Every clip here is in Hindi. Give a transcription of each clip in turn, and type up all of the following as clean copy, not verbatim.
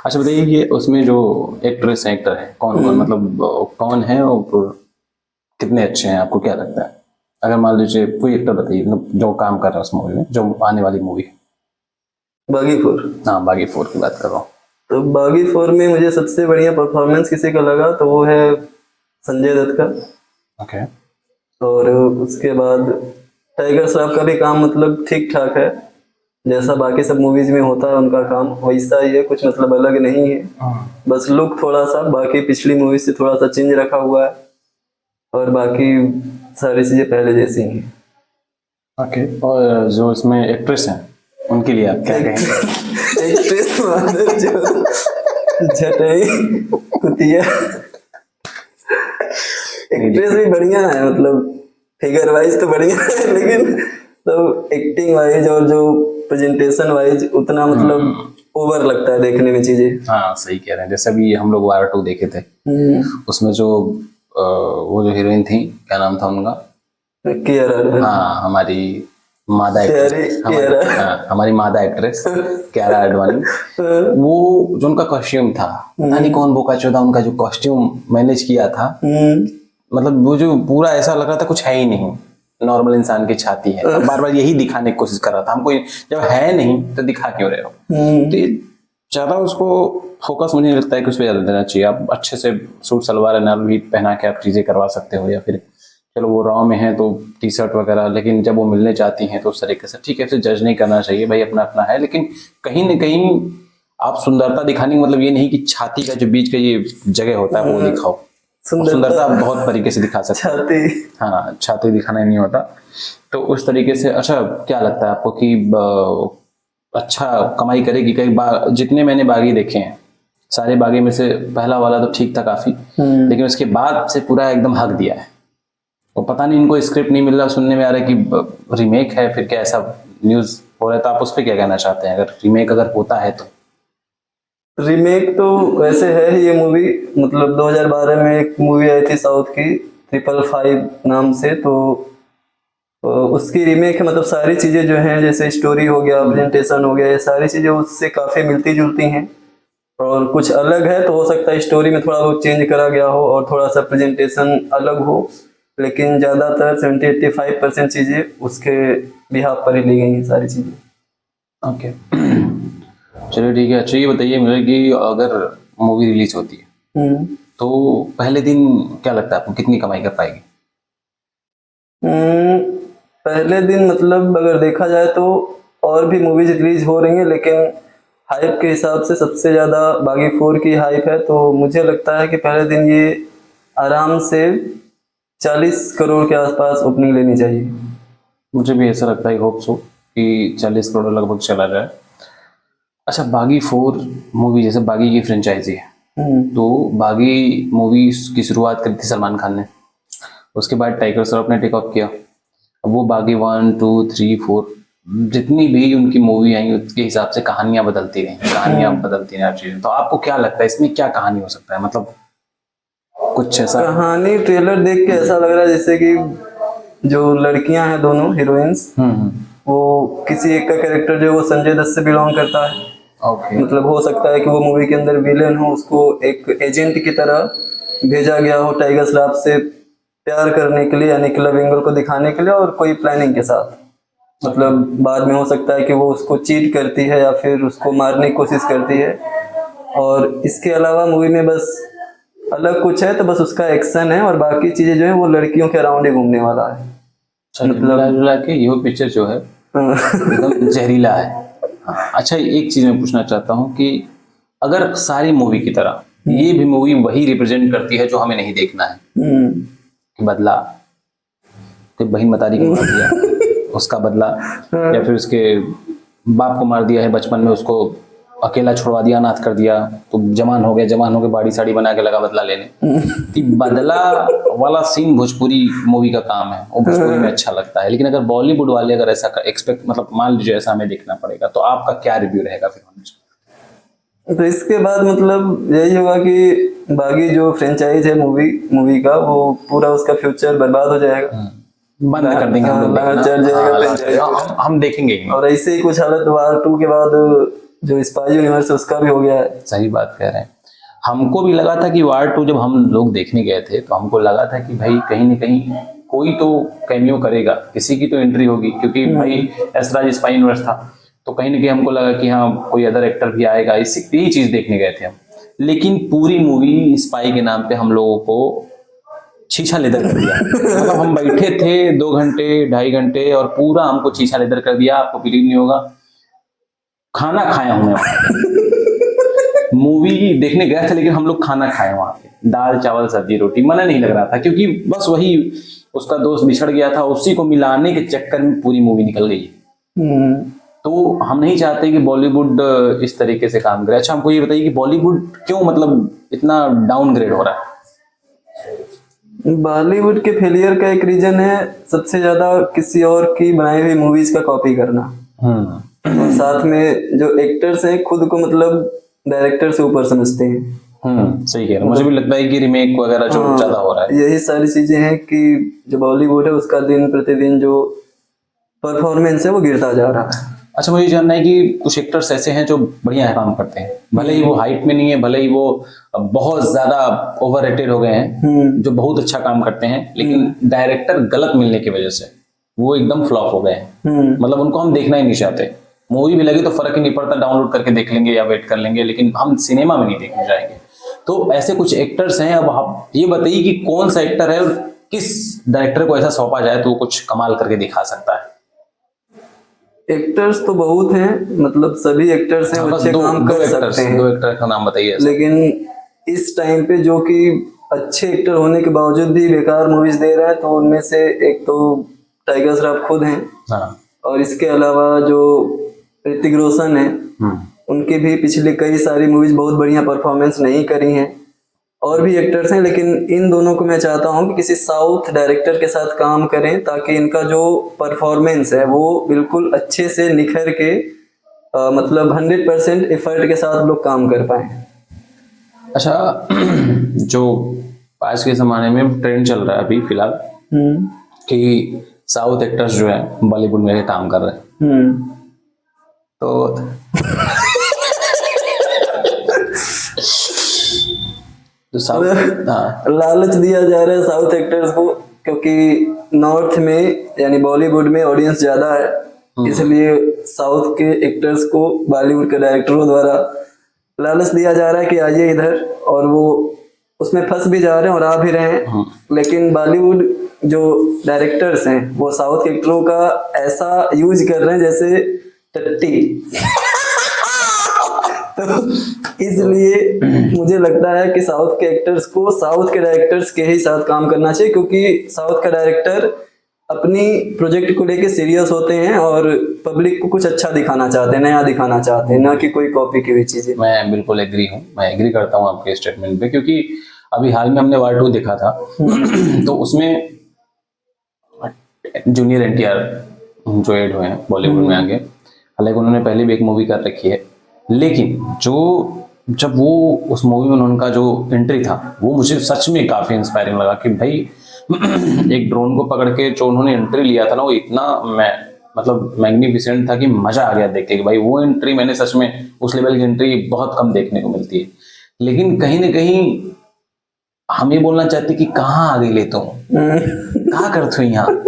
अच्छा बताइए ये उसमें जो एक्ट्रेस है एक्टर है कौन कौन मतलब कौन है और कितने अच्छे हैं आपको क्या लगता है? अगर मान लीजिए कोई एक्टर बताइए मतलब जो काम कर रहा है उस मूवी में जो आने वाली मूवी है। बागीपुर। हाँ बागी फोर की बात कर रहा हूँ। तो बागीपुर में मुझे सबसे बढ़िया परफॉर्मेंस किसी का लगा तो वो है संजय दत्त का। ओके। और उसके बाद टाइगर श्रॉफ का भी काम मतलब ठीक ठाक है, जैसा बाकी सब मूवीज में होता है उनका काम वैसा ही है, कुछ मतलब अलग नहीं है। बस लुक थोड़ा सा बाकी पिछली मूवी से थोड़ा सा चेंज रखा हुआ है, और बाकी सारी चीजें पहले जैसी ही हैं। ओके और जो इसमें एक्ट्रेस हैं उनके लिए आप क्या कहेंगे? एक्ट्रेस माधर जो जटाई कुतिया, एक्ट्रेस भी बढ़िया है, मतलब फिगर वाइज तो बढ़िया है, लेकिन तो एक्टिंग वाइज और जो प्रेजेंटेशन वाइज उतना मतलब ओवर लगता है देखने में चीजें। हाँ सही कह रहे हैं जैसे अभी हम लोग वार टू देखे थे उसमें जो वो जो हीरोइन थी क्या नाम था उनका? कियारा आडवाणी। हाँ हमारी मादा प्यारी एक्ट्रेस कियारा। हमारी मादा एक्ट्रेस कियारा आडवाणी। वो जो उनका कॉस्ट्यूम था पता नहीं कौन बोकाचोदा उनका जो कॉस्ट्यूम मैनेज किया था मतलब वो जो पूरा ऐसा लग रहा था कुछ है ही नहीं नॉर्मल इंसान की छाती है बार बार यही दिखाने की कोशिश कर रहा था हमको जब है नहीं तो दिखा क्यों रहे हो। तो ये ज्यादा उसको फोकस मुझे नहीं लगता है कि उस पर ज्यादा देना चाहिए। आप अच्छे से सूट सलवार अनार भी पहना के आप चीजें करवा सकते हो या फिर चलो वो रॉ में है तो टी शर्ट वगैरह, लेकिन जब वो मिलने जाती हैं तो उस तरीके से ठीक है उसे जज नहीं करना चाहिए भाई अपना अपना है, लेकिन कहीं ना कहीं आप सुंदरता दिखाने का मतलब ये नहीं कि छाती का जो बीच का ये जगह होता है वो दिखाओ। सुंदरता आप बहुत तरीके से दिखा सकते छाती। हैं। हाँ छाती दिखाना नहीं होता तो उस तरीके से। अच्छा क्या लगता है आपको कि अच्छा कमाई करेगी कई बार? जितने मैंने बागी देखे हैं सारे बागी में से पहला वाला तो ठीक था काफी, लेकिन उसके बाद से पूरा एकदम हक दिया है। और पता नहीं इनको स्क्रिप्ट नहीं मिल रहा, सुनने में आ रहा है कि रीमेक है फिर क्या ऐसा न्यूज हो रहा है, तो आप उस पर क्या कहना चाहते हैं अगर रीमेक अगर होता है तो? रीमेक तो वैसे है ही ये मूवी, मतलब 2012 में एक मूवी आई थी साउथ की 555 नाम से, तो उसकी रीमेक है। मतलब सारी चीजें जो हैं जैसे स्टोरी हो गया प्रेजेंटेशन हो गया ये सारी चीजें उससे काफी मिलती जुलती हैं, और कुछ अलग है तो हो सकता है स्टोरी में थोड़ा बहुत चेंज करा गया हो और थोड़ा सा प्रेजेंटेशन अलग हो, लेकिन ज़्यादातर 70-85% चीज़ें उसके बिहाफ पर ही ली गई हैं सारी चीज़ें। ओके चलिए ठीक है। अच्छा ये बताइए मुझे कि अगर मूवी रिलीज होती है तो पहले दिन क्या लगता है आपको कितनी कमाई कर पाएगी? हम्म, पहले दिन मतलब अगर देखा जाए तो और भी मूवीज रिलीज हो रही हैं, लेकिन हाइप के हिसाब से सबसे ज़्यादा बागी 4 की हाइप है, तो मुझे लगता है कि पहले दिन ये आराम से 40 करोड़ के आसपास ओपनिंग लेनी चाहिए। मुझे भी ऐसा लगता है होप सो कि 40 करोड़ लगभग चला जाए। अच्छा बागी फोर मूवी जैसे बागी की फ्रेंचाइजी है तो बागी मूवी की शुरुआत करी थी सलमान खान ने, उसके बाद टाइगर श्रॉफ ने टेक ऑफ किया। अब वो बागी 1 2 3 4 जितनी भी उनकी मूवी आई उसके हिसाब से कहानियां बदलती रही, कहानियां बदलती रही हर चीजें। तो आपको क्या लगता है इसमें क्या कहानी हो सकता है मतलब कुछ ऐसा? कहानी ट्रेलर देख के ऐसा लग रहा है जैसे कि जो लड़कियां हैं दोनों हीरोइंस, वो किसी एक का कैरेक्टर जो है वो संजय दत्त से बिलोंग करता है। ओके मतलब हो सकता है कि वो मूवी के अंदर विलेन हो, उसको एक एजेंट की तरह भेजा गया हो टाइगर श्रॉफ से प्यार करने के लिए, यानी क्लब एंगल को दिखाने के लिए, और कोई प्लानिंग के साथ। मतलब बाद में हो सकता है कि वो उसको चीट करती है या फिर उसको मारने की कोशिश करती है, और इसके अलावा मूवी में बस अलग कुछ है तो बस उसका एक्शन है, और बाकी चीजें जो है वो लड़कियों के अराउंड ही घूमने वाला है। मतलब मिला जुला के ये पिक्चर जो है एकदम जहरीला है। हाँ, अच्छा एक चीज मैं पूछना चाहता हूँ कि अगर सारी मूवी की तरह ये भी मूवी वही रिप्रेजेंट करती है जो हमें नहीं देखना है कि बदला कि बहन मतारी को मार दिया उसका बदला, या फिर उसके बाप को मार दिया है बचपन में उसको अकेला छुड़वा दिया अनाथ कर दिया तो जवान हो गया बाड़ी साड़ी बना के लगा बदला लेने। कि बदला वाला सीन भोजपुरी मूवी का काम है वो भोजपुरी में अच्छा लगता है, लेकिन अगर बॉलीवुड वाले अगर ऐसा एक्सपेक्ट मतलब मान लीजिए ऐसा हमें देखना पड़ेगा तो आपका क्या रिव्यू रहेगा फिर होने से? तो इसके बाद मतलब यही होगा कि बाकी जो फ्रेंचाइज है मूवी मूवी का वो पूरा उसका फ्यूचर बर्बाद हो जाएगा। बंद कर देंगे हम लोग लाल चढ़ जाएगा। हम देखेंगे ही नहीं। और ऐसे ही कुछ हालत वार 2 के बाद जो स्पाई यूनिवर्स उसका भी हो गया है। सही बात कह रहे हैं। हमको भी लगा था कि वार 2 जब हम लोग देखने गए थे तो हमको लगा था कि भाई कहीं ना कहीं कोई तो कैमियो करेगा, किसी की तो एंट्री होगी, क्योंकि भाई एसराज स्पाई यूनिवर्स था तो कहीं ना कहीं हमको लगा कि हाँ कोई अदर एक्टर भी आएगा, इसी यही चीज देखने गए थे हम। लेकिन पूरी मूवी स्पाई के नाम पे हम लोगों को छीछा लेदर कर दिया। मतलब हम बैठे थे 2 घंटे 2.5 घंटे और पूरा हमको छीछा लेदर कर दिया। आपको बिलीव नहीं होगा, खाना खाया हूं मैं। मूवी देखने गए थे लेकिन हम लोग खाना खाए वहां पे, दाल चावल सब्जी रोटी। मना नहीं लग रहा था क्योंकि बस वही उसका दोस्त बिछड़ गया था, उसी को मिलाने के चक्कर में पूरी मूवी निकल गई। तो हम नहीं चाहते कि बॉलीवुड इस तरीके से काम करे। अच्छा हमको ये बताइए कि बॉलीवुड क्यों मतलब इतना डाउनग्रेड हो रहा है? बॉलीवुड के फेलियर का एक रीजन है सबसे ज्यादा किसी और की बनाई हुई मूवीज का कॉपी करना। और साथ में जो एक्टर्स हैं खुद को मतलब डायरेक्टर से ऊपर समझते हैं। सही कह रहे हैं। मुझे भी लगता है कि रीमेक वगैरह जो ज्यादा हो रहा है, यही सारी चीजें हैं कि जो बॉलीवुड है उसका दिन प्रतिदिन जो परफॉर्मेंस है वो गिरता जा रहा है। अच्छा मुझे जानना है कि कुछ एक्टर्स ऐसे हैं जो बढ़िया काम करते हैं, भले ही वो हाइट में नहीं है, भले ही वो बहुत ज्यादा ओवररेटेड हो गए हैं, जो बहुत अच्छा काम करते हैं, लेकिन डायरेक्टर गलत मिलने की वजह से वो एकदम फ्लॉप हो गए हैं। मतलब उनको हम देखना ही नहीं चाहते। मूवी भी लगी तो फर्क ही नहीं पड़ता, डाउनलोड करके देख लेंगे या वेट कर लेंगे, लेकिन हम सिनेमा में नहीं देखने जाएंगे। तो ऐसे कुछ एक्टर्स हैं। अब आप ये बताइए कि कौन सा एक्टर है और किस डायरेक्टर को ऐसा सौंपा जाए तो वो कुछ कमाल करके दिखा सकता है? एक्टर्स तो बहुत हैं, मतलब सभी एक्टर्स हैं, अच्छे काम कर सकते हैं। 2 एक्टर का नाम बताइए। लेकिन इस टाइम पे जो कि अच्छे एक्टर होने के बावजूद भी बेकार मूवीज दे रहा है तो उनमें से एक तो टाइगर श्रॉफ खुद हैं। हाँ। और इसके अलावा जो ऋतिक रोशन है उनकी भी पिछले कई सारी मूवीज बहुत बढ़िया परफॉर्मेंस नहीं करी हैं। और भी एक्टर्स हैं, लेकिन इन दोनों को मैं चाहता हूं कि किसी साउथ डायरेक्टर के साथ काम करें ताकि इनका जो परफॉर्मेंस है वो बिल्कुल अच्छे से निखर के मतलब 100% एफर्ट के साथ लोग काम कर पाए। अच्छा जो आज के ज़माने में ट्रेंड चल रहा है अभी फिलहाल कि साउथ एक्टर्स जो है बॉलीवुड में काम कर रहे हैं, तो लालच दिया जा रहा है साउथ एक्टर्स को, क्योंकि नॉर्थ में यानी बॉलीवुड में ऑडियंस ज्यादा है, इसलिए साउथ के एक्टर्स को बॉलीवुड के डायरेक्टरों द्वारा लालच दिया जा रहा है कि आइए इधर, और वो उसमें फंस भी जा रहे हैं और आ भी रहे हैं। लेकिन बॉलीवुड जो डायरेक्टर्स हैं वो साउथ के एक्टरों का ऐसा यूज कर रहे हैं जैसे टट्टी। तो इसलिए मुझे लगता है कि साउथ के एक्टर्स को साउथ के डायरेक्टर्स के ही साथ काम करना चाहिए, क्योंकि साउथ का डायरेक्टर अपनी प्रोजेक्ट को लेके सीरियस होते हैं और पब्लिक को कुछ अच्छा दिखाना चाहते हैं, नया दिखाना चाहते हैं, ना कि कोई कॉपी की हुई चीजें। मैं बिल्कुल एग्री हूँ, मैं एग्री करता हूँ आपके स्टेटमेंट पे, क्योंकि अभी हाल में हमने वार 2 देखा था तो उसमें जूनियर एनटीआर जो एड हुए हैं बॉलीवुड में आगे, हालांकि उन्होंने पहले भी एक मूवी कर रखी है, लेकिन जब वो उस मूवी में उनका जो एंट्री था वो मुझे सच में काफी इंस्पायरिंग लगा कि भाई एक ड्रोन को पकड़ के जो उन्होंने एंट्री लिया था ना वो इतना मतलब मैग्निफिसेंट था कि मजा आ गया देख के कि भाई वो एंट्री मैंने सच में उस लेवल की एंट्री बहुत कम देखने को मिलती है। लेकिन कहीं ना कहीं हम ये बोलना चाहते कि कहाँ आ गई ले तुम, कहाँ करते हो यहाँ,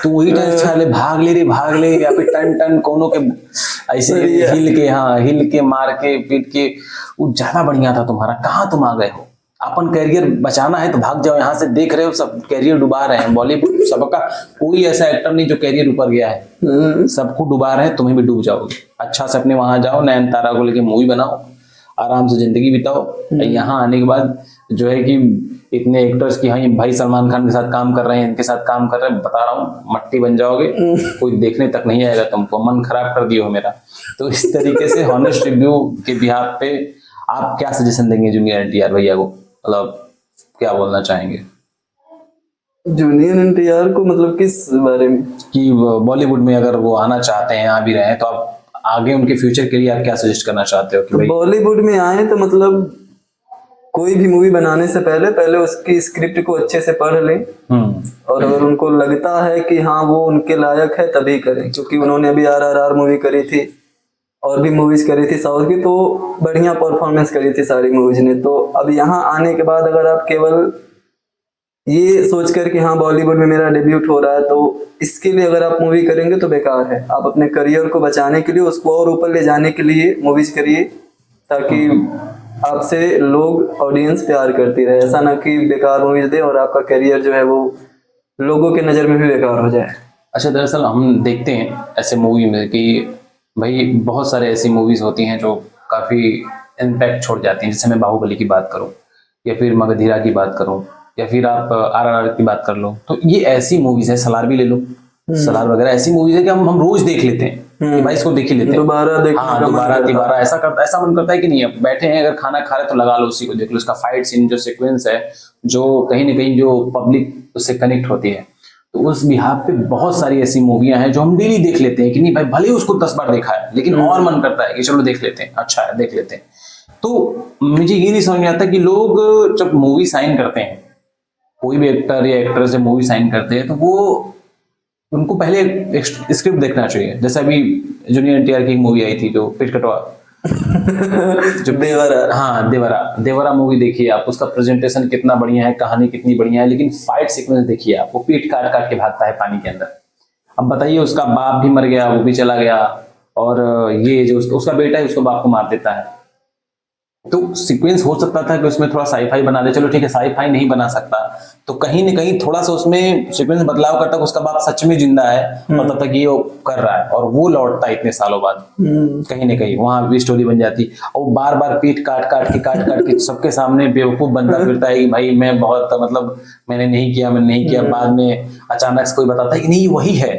तू वही टाइम भाग ले या फिर टन टन कोनों के ऐसे हिल के मार के पीट के, वो ज्यादा बढ़िया था तुम्हारा, कहाँ तुम आ गए हो। अपन कैरियर बचाना है तो भाग जाओ यहाँ से, देख रहे हो सब कैरियर डुबा रहे हैं बॉलीवुड सबका, कोई ऐसा एक्टर नहीं जो कैरियर ऊपर गया है, सबको डुबा रहे हैं, तुम्हें भी डूब जाओगे। अच्छा से अपने वहां जाओ, नयनतारा को लेके मूवी बनाओ, आराम से जिंदगी बिताओ। यहाँ आने के बाद जो है कि इतने एक्टर्स की, हाँ ये भाई सलमान खान के साथ काम कर रहे हैं, इनके साथ काम कर रहे हैं, बता रहा हूँ मट्टी बन जाओगे, कोई देखने तक नहीं आएगा तुमको, मन खराब कर दियो मेरा। तो इस तरीके से हॉनेस्ट रिव्यू के बिहाफ पे आप क्या सजेशन देंगे जूनियर एनटीआर भैया को, मतलब क्या बोलना चाहेंगे जूनियर एनटीआर को, मतलब किस बारे में? कि बॉलीवुड में अगर वो आना चाहते हैं, आ भी रहे हैं, तो आप आगे उनके फ्यूचर के लिए आप क्या सजेस्ट करना चाहते हो कि भाई बॉलीवुड में आए तो मतलब कोई भी मूवी बनाने से पहले पहले उसकी स्क्रिप्ट को अच्छे से पढ़ लें, और अगर उनको लगता है कि हाँ वो उनके लायक है तभी करें, क्योंकि उन्होंने अभी RRR मूवी करी थी और भी मूवीज करी थी साउथ की, तो बढ़िया परफॉर्मेंस करी थी सारी मूवीज ने। तो अब यहाँ आने के बाद अगर आप केवल ये सोचकर कि हाँ बॉलीवुड में मेरा डेब्यूट हो रहा है, तो इसके लिए अगर आप मूवी करेंगे तो बेकार है। आप अपने करियर को बचाने के लिए, उसको और ऊपर ले जाने के लिए मूवीज करिए, ताकि आपसे लोग, ऑडियंस प्यार करती रहे। ऐसा ना कि बेकार मूवीज दे और आपका करियर जो है वो लोगों के नज़र में भी बेकार हो जाए। अच्छा, दरअसल हम देखते हैं ऐसे मूवी में कि भाई बहुत सारे ऐसी मूवीज होती हैं जो काफ़ी इम्पैक्ट छोड़ जाती हैं। जैसे मैं बाहुबली की बात करूं, या फिर मगधीरा की बात करूं, या फिर आप RRR की बात कर लो, तो ये ऐसी मूवीज है, सलार भी ले लो, सलार वगैरह ऐसी मूवीज है कि हम रोज देख लेते हैं कि भाई इसको देख ही लेते हैं, दोबारा देखने हाँ का मन दोबारा करता है। तिबारा ऐसा मन करता है कि नहीं, अब बैठे हैं अगर खाना खा रहे तो लगा लो उसी को देख लो। उसका फाइट सीन जो सीक्वेंस है, जो कहीं ना कहीं जो पब्लिक उससे कनेक्ट होती है, तो उस बिहाफ पे बहुत सारी ऐसी मूवियां हैं जो हम डेली देख लेते हैं कि नहीं भाई, भले ही उसको 10 बार देखा है लेकिन और मन करता है कि चलो देख लेते हैं, अच्छा है देख लेते हैं। तो मुझे ये नहीं समझ में आता कि लोग जब मूवी साइन करते हैं, कोई भी एक्टर या एक्ट्रेस जब मूवी साइन करते हैं, तो वो उनको पहले स्क्रिप्ट देखना चाहिए। जैसे अभी जूनियर NTR की एक मूवी आई थी जो पिट कटवा, जो देवरा, हाँ देवरा मूवी देखिए आप, उसका प्रेजेंटेशन कितना बढ़िया है, कहानी कितनी बढ़िया है, लेकिन फाइट सीक्वेंस देखिए आप, वो पीठ काट काट के भागता है पानी के अंदर। अब बताइए, उसका बाप भी मर गया, वो भी चला गया, और ये जो उसका बेटा है उसको बाप को मार देता है। तो सीक्वेंस हो सकता था कि उसमें थोड़ा साईफाई बना दे, चलो ठीक है साईफाई नहीं बना सकता तो कहीं न कहीं थोड़ा सा उसमें सीक्वेंस बदलाव करता कि उसका बाप सच में जिंदा है और तब तक ये कर रहा है और वो लौटता है इतने सालों बाद, कहीं न कहीं वहां भी स्टोरी बन जाती। और बार बार पीठ काट काट के सबके सामने बेवकूफ बनता फिरता है कि भाई मैं बहुत, मतलब मैंने नहीं किया, बाद में अचानक से कोई बताता है कि नहीं वही है।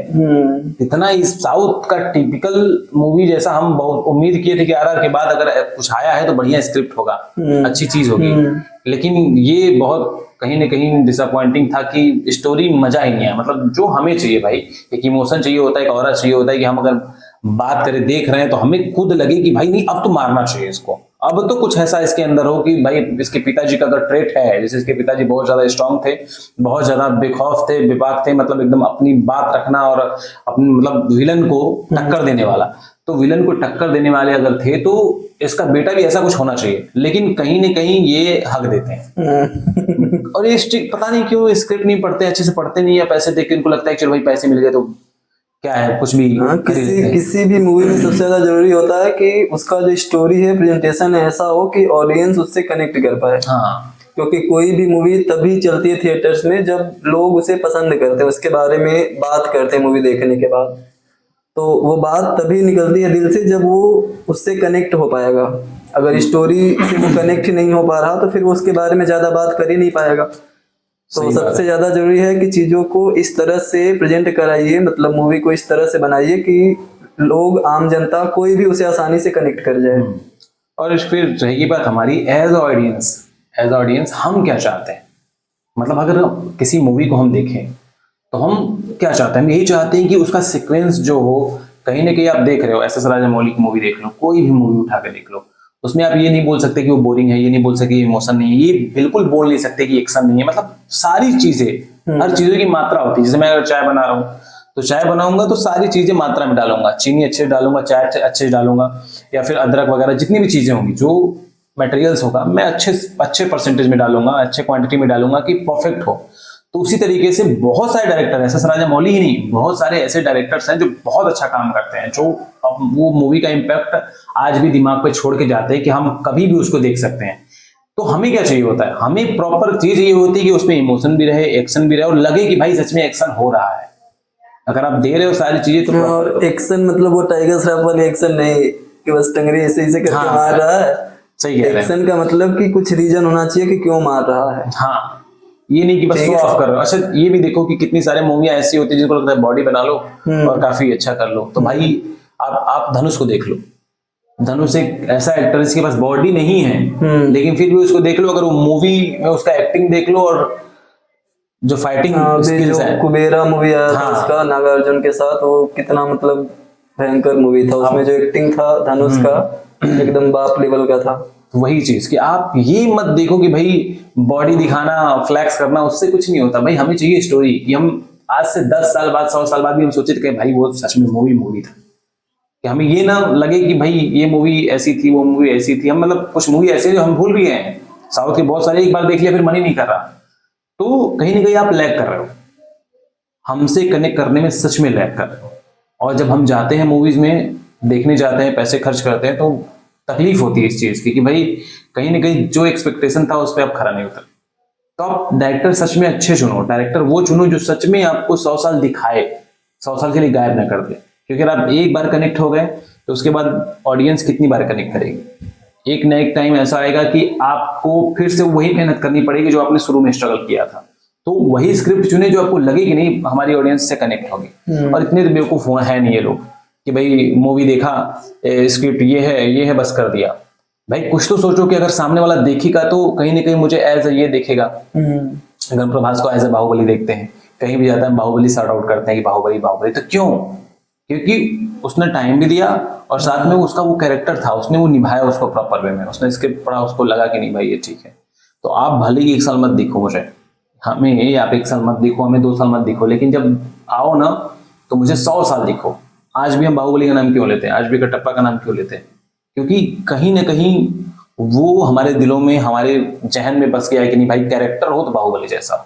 इतना इस साउथ का टिपिकल मूवी जैसा हम बहुत उम्मीद किए थे कि RRR के बाद अगर कुछ आया है तो बढ़िया स्क्रिप्ट होगा, अच्छी चीज होगी, लेकिन ये बहुत कहीं ना कहीं डिसअपॉइंटिंग था कि स्टोरी मजा ही नहीं आया। मतलब जो हमें चाहिए भाई, एक इमोशन चाहिए होता है, एक ऑरा चाहिए होता है कि हम अगर बात करें देख रहे हैं तो हमें खुद लगे कि भाई नहीं अब तो मारना चाहिए इसको, अब तो कुछ ऐसा इसके अंदर हो कि भाई इसके पिताजी का अगर ट्रेट है, जैसे इसके पिताजी बहुत ज्यादा स्ट्रांग थे, बहुत ज्यादा बेखौफ थे, बेबाक थे, मतलब एकदम अपनी बात रखना और अपनी मतलब विलन को टक्कर देने वाला, तो विलन को टक्कर देने वाले अगर थे तो इसका बेटा भी ऐसा कुछ होना चाहिए, लेकिन कहीं न कहीं ये हक देते हैं। और ये पता नहीं क्यों स्क्रिप्ट नहीं पढ़ते, अच्छे से पढ़ते नहीं, या पैसे देख के इनको लगता है कि चलो भाई पैसे मिल गए तो क्या है कुछ भी किसी भी मूवी में सबसे ज्यादा जरूरी होता है कि उसका जो स्टोरी है, प्रेजेंटेशन ऐसा हो कि ऑडियंस उससे कनेक्ट कर पाए। हाँ, क्योंकि कोई भी मूवी तभी चलती है थिएटर्स में जब लोग उसे पसंद करते हैं, उसके बारे में बात करते हैं मूवी देखने के बाद, तो वो बात तभी निकलती है दिल से जब वो उससे कनेक्ट हो पाएगा। अगर स्टोरी से वो कनेक्ट नहीं हो पा रहा तो फिर वो उसके बारे में ज्यादा बात कर ही नहीं पाएगा। तो सबसे ज्यादा जरूरी है कि चीजों को इस तरह से प्रेजेंट कराइए, मतलब मूवी को इस तरह से बनाइए कि लोग, आम जनता, कोई भी उसे आसानी से कनेक्ट कर जाए। और फिर रहेगी बात हमारी एज ऑडियंस हम क्या चाहते हैं। मतलब अगर किसी मूवी को हम देखें तो हम क्या चाहते हैं, हम यही चाहते हैं कि उसका सीक्वेंस जो हो, कहीं ना कहीं आप देख रहे हो SS राजामौली की मूवी देख लो, कोई भी मूवी उठा के देख लो, उसमें आप ये नहीं बोल सकते कि वो बोरिंग है, ये नहीं बोल सकते इमोशन नहीं है, ये बिल्कुल बोल नहीं सकते कि एक्शन नहीं है। मतलब सारी चीजें, हर चीजों की मात्रा होती है। जैसे मैं अगर चाय बना रहा हूँ तो चाय बनाऊंगा तो सारी चीजें मात्रा में डालूंगा, चीनी अच्छे डालूंगा, चाय अच्छे डालूंगा, या फिर अदरक वगैरह जितनी भी चीजें होंगी, जो मटेरियल्स होगा मैं अच्छे परसेंटेज में डालूंगा, अच्छे क्वांटिटी में डालूंगा कि परफेक्ट हो। तो उसी तरीके से बहुत सारे डायरेक्टर, SS राजामौली ही नहीं, बहुत सारे ऐसे डायरेक्टर्स हैं जो बहुत अच्छा काम करते हैं, जो वो मूवी का इम्पैक्ट आज भी दिमाग पे छोड़ के जाते हैं कि हम कभी भी उसको देख सकते हैं। तो हमें क्या चाहिए होता है, हमें प्रॉपर चीज ये होती है कि उसमें इमोशन भी रहे, एक्शन भी रहे, और लगे कि भाई सच में एक्शन हो रहा है। अगर आप दे रहे हो सारी चीजें तो और एक्शन मतलब वो टाइगर श्रॉफ वाली एक्शन नहीं कि बस टंगरी ऐसे ऐसे करके मार रहा है। सही कह रहे हैं। एक्शन का मतलब कि कुछ रीजन होना चाहिए कि क्यों मार रहा है। हाँ, ये नहीं कि बस शो ऑफ कर रहे हो। अच्छा, ये भी देखो कि कितनी सारी मूवियां ऐसी होती है जिनको लगता है बॉडी बना लो और काफी अच्छा कर लो। तो भाई आप धनुष को देख लो, धनुष एक ऐसा एक्टर जिसके पास बॉडी नहीं है, लेकिन फिर भी उसको देख लो, अगर वो मूवी में उसका एक्टिंग देख लो और जो फाइटिंग स्किल्स है। कुबेरा मूवी आया था उसका नागार्जुन के साथ, वो कितना मतलब भयंकर मूवी था। उसमें जो एक्टिंग था धनुष का एकदम बाप लेवल का था। वही चीज कि आप ये मत देखो कि भाई बॉडी दिखाना, फ्लैक्स करना, उससे कुछ नहीं होता भाई। हमें चाहिए स्टोरी कि हम आज से 10 साल बाद, 100 साल बाद भी हम सोचे थे कि भाई वो सच में मूवी था, कि हमें ये ना लगे कि भाई ये मूवी ऐसी थी, वो मूवी ऐसी थी। हम मतलब कुछ मूवी ऐसी जो हम भूल भी गए हैं, साउथ के बहुत सारे एक बार देख लिया फिर मन ही नहीं कर रहा। तो कहीं ना कहीं आप लैग कर रहे हो, हमसे कनेक्ट करने में सच में लैग कर रहे हो। और जब हम जाते हैं मूवीज में देखने जाते हैं, पैसे खर्च करते हैं, तो तकलीफ होती है इस चीज की कि भाई कहीं ना कहीं जो एक्सपेक्टेशन था उस पर आप खरा नहीं उतर। तो आप डायरेक्टर सच में अच्छे चुनो, डायरेक्टर वो चुनो जो सच में आपको 100 साल दिखाए, 100 साल के लिए गायब ना कर दे। क्योंकि अगर आप एक बार कनेक्ट हो गए तो उसके बाद ऑडियंस कितनी बार कनेक्ट करेगी। एक ना एक टाइम ऐसा आएगा कि आपको फिर से वही मेहनत करनी पड़ेगी जो आपने शुरू में स्ट्रगल किया था। तो वही स्क्रिप्ट चुने जो आपको लगे कि नहीं हमारी ऑडियंस से कनेक्ट होगी। और इतने तो बेवकूफ है नहीं ये लोग कि भाई मूवी देखा, स्क्रिप्ट ये है बस कर दिया। भाई कुछ तो सोचो कि अगर सामने वाला देखेगा तो कहीं ना कहीं मुझे एज ये देखेगा। अगर प्रभास को एज ए बाहुबली देखते हैं, कहीं भी जाता है बाहुबली शॉर्ट आउट करते हैं कि बाहुबली बाहुबली, तो क्यों? क्योंकि उसने टाइम भी दिया और साथ में उसका वो कैरेक्टर था, उसने वो निभाया उसको प्रॉपर वे में। उसने स्क्रिप्ट पढ़ा, उसको लगा कि नहीं भाई ये ठीक है। तो आप भले ही 1 साल मत देखो मुझे, हमें आप 1 साल मत देखो, हमें 2 साल मत देखो, लेकिन जब आओ ना तो मुझे 100 साल देखो। आज भी हम बाहुबली का नाम क्यों लेते हैं, आज भी कटप्पा का नाम क्यों लेते हैं? क्योंकि कहीं ना कहीं वो हमारे दिलों में, हमारे जहन में बस गया है कि नहीं भाई कैरेक्टर हो तो बाहुबली जैसा।